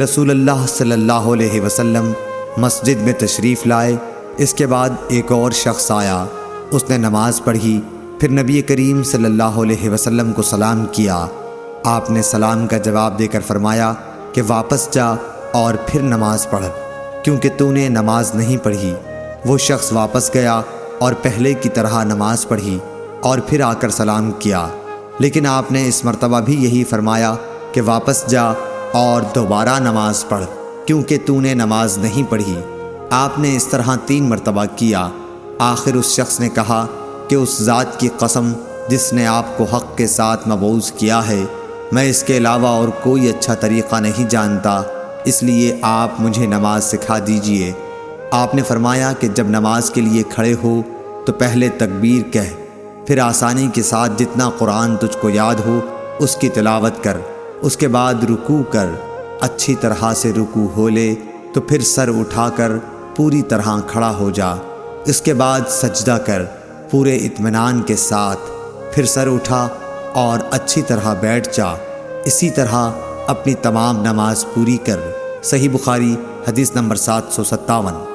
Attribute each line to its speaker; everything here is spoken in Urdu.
Speaker 1: رسول اللہ صلی اللہ علیہ وسلم مسجد میں تشریف لائے۔ اس کے بعد ایک اور شخص آیا، اس نے نماز پڑھی، پھر نبی کریم صلی اللہ علیہ وسلم کو سلام کیا۔ آپ نے سلام کا جواب دے کر فرمایا کہ واپس جا اور پھر نماز پڑھ، کیونکہ تو نے نماز نہیں پڑھی۔ وہ شخص واپس گیا اور پہلے کی طرح نماز پڑھی اور پھر آ کر سلام کیا، لیکن آپ نے اس مرتبہ بھی یہی فرمایا کہ واپس جا اور دوبارہ نماز پڑھ، کیونکہ تو نے نماز نہیں پڑھی۔ آپ نے اس طرح 3 مرتبہ کیا۔ آخر اس شخص نے کہا کہ اس ذات کی قسم جس نے آپ کو حق کے ساتھ مبعوث کیا ہے، میں اس کے علاوہ اور کوئی اچھا طریقہ نہیں جانتا، اس لیے آپ مجھے نماز سکھا دیجئے۔ آپ نے فرمایا کہ جب نماز کے لیے کھڑے ہو تو پہلے تکبیر کہہ، پھر آسانی کے ساتھ جتنا قرآن تجھ کو یاد ہو اس کی تلاوت کر، اس کے بعد رکوع کر، اچھی طرح سے رکوع ہو لے تو پھر سر اٹھا کر پوری طرح کھڑا ہو جا، اس کے بعد سجدہ کر پورے اطمینان کے ساتھ، پھر سر اٹھا اور اچھی طرح بیٹھ جا، اسی طرح اپنی تمام نماز پوری کر۔ صحیح بخاری حدیث نمبر 757۔